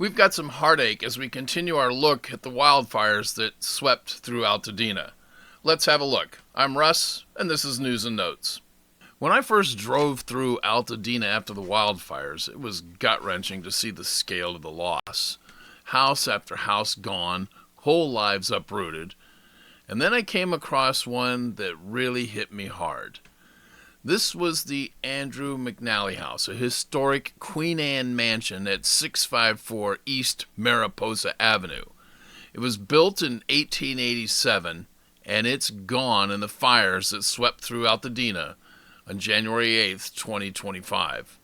We've got some heartache as we continue our look at the wildfires that swept through Altadena. Let's have a look. I'm Russ, and this is News and Notes. When I first drove through Altadena after the wildfires, it was gut-wrenching to see the scale of the loss. House after house gone, whole lives uprooted. And then I came across one that really hit me hard. This was the Andrew McNally House, a historic Queen Anne mansion at 654 East Mariposa Avenue. It was built in 1887, and it's gone in the fires that swept through Altadena on January 8th, 2025.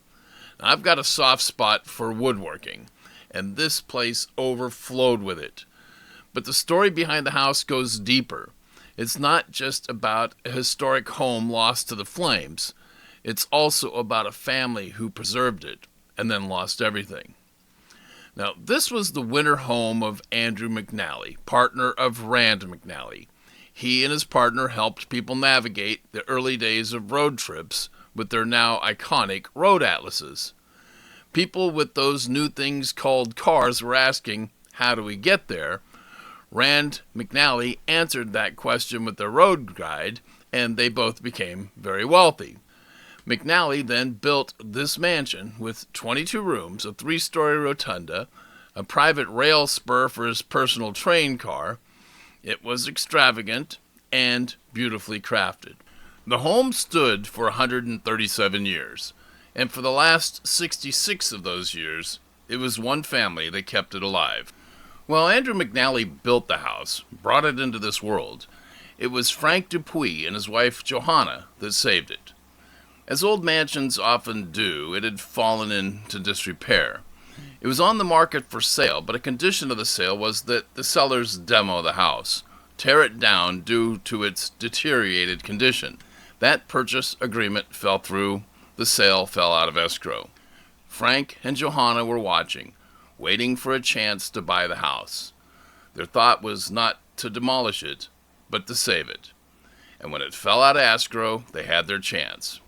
Now, I've got a soft spot for woodworking, and this place overflowed with it. But the story behind the house goes deeper. It's not just about a historic home lost to the flames. It's also about a family who preserved it and then lost everything. Now, this was the winter home of Andrew McNally, partner of Rand McNally. He and his partner helped people navigate the early days of road trips with their now iconic road atlases. People with those new things called cars were asking, how do we get there? Rand McNally answered that question with their road guide, and they both became very wealthy. McNally then built this mansion with 22 rooms, a 3-story rotunda, a private rail spur for his personal train car. It was extravagant and beautifully crafted. The home stood for 137 years, and for the last 66 of those years, it was one family that kept it alive. Well, Andrew McNally built the house, brought it into this world. It was Frank Dupuy and his wife Johanna that saved it. As old mansions often do, it had fallen into disrepair. It was on the market for sale, but a condition of the sale was that the sellers demo the house, tear it down due to its deteriorated condition. That purchase agreement fell through. The sale fell out of escrow. Frank and Johanna were watching, waiting for a chance to buy the house. Their thought was not to demolish it, but to save it. And when it fell out of escrow, they had their chance.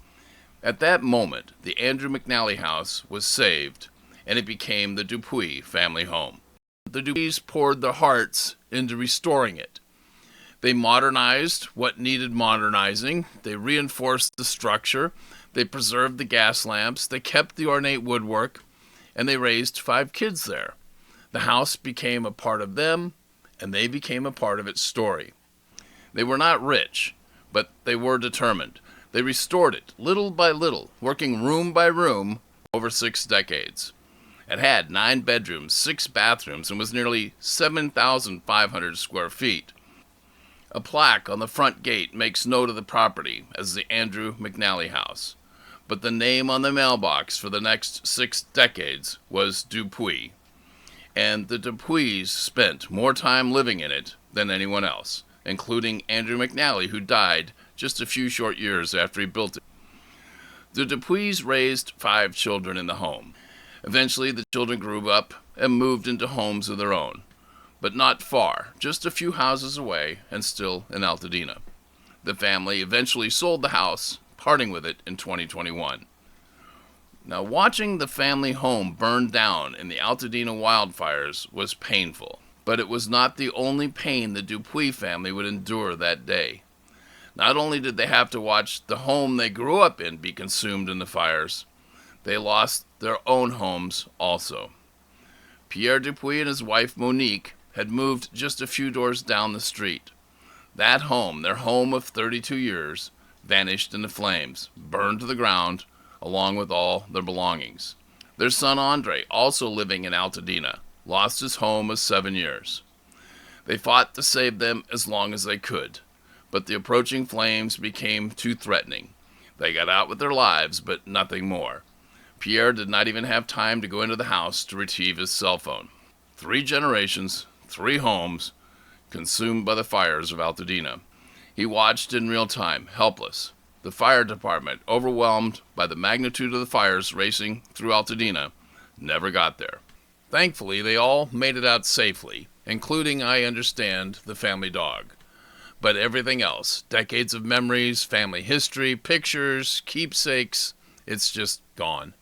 At that moment, the Andrew McNally House was saved, and it became the Dupuy family home. The Dupuys poured their hearts into restoring it. They modernized what needed modernizing. They reinforced the structure. They preserved the gas lamps. They kept the ornate woodwork. And they raised 5 kids there. The house became a part of them, and they became a part of its story. They were not rich, but they were determined. They restored it, little by little, working room by room over 6 decades. It had 9 bedrooms, 6 bathrooms, and was nearly 7,500 square feet. A plaque on the front gate makes note of the property as the Andrew McNally House, but the name on the mailbox for the next 6 decades was Dupuy, and the Dupuys spent more time living in it than anyone else, including Andrew McNally, who died just a few short years after he built it. The Dupuys raised 5 children in the home. Eventually, the children grew up and moved into homes of their own, but not far, just a few houses away and still in Altadena. The family eventually sold the house, parting with it in 2021. Now, watching the family home burn down in the Altadena wildfires was painful, but it was not the only pain the Dupuy family would endure that day. Not only did they have to watch the home they grew up in be consumed in the fires, they lost their own homes also. Pierre Dupuy and his wife Monique had moved just a few doors down the street. That home, their home of 32 years, vanished in the flames, burned to the ground, along with all their belongings. Their son Andre, also living in Altadena, lost his home of 7 years. They fought to save them as long as they could, but the approaching flames became too threatening. They got out with their lives, but nothing more. Pierre did not even have time to go into the house to retrieve his cell phone. 3 generations, 3 homes, consumed by the fires of Altadena. He watched in real time, helpless. The fire department, overwhelmed by the magnitude of the fires racing through Altadena, never got there. Thankfully, they all made it out safely, including, I understand, the family dog. But everything else, decades of memories, family history, pictures, keepsakes, it's just gone.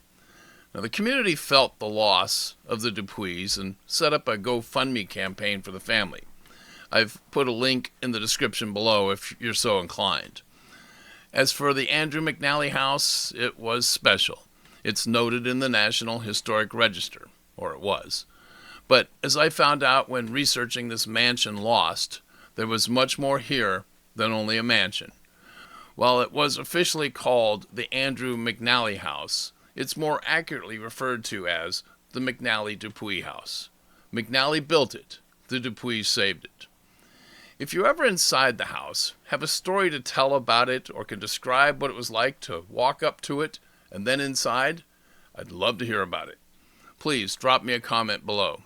Now, the community felt the loss of the Dupuys and set up a GoFundMe campaign for the family. I've put a link in the description below if you're so inclined. As for the Andrew McNally House, it was special. It's noted in the National Historic Register, or it was. But as I found out when researching this mansion lost, there was much more here than only a mansion. While it was officially called the Andrew McNally House, it's more accurately referred to as the McNally Dupuy House. McNally built it, the Dupuys saved it. If you're ever inside the house, have a story to tell about it, or can describe what it was like to walk up to it and then inside, I'd love to hear about it. Please drop me a comment below.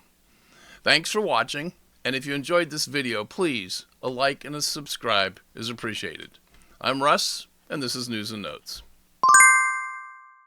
Thanks for watching, and if you enjoyed this video, please, a like and a subscribe is appreciated. I'm Russ, and this is News and Notes.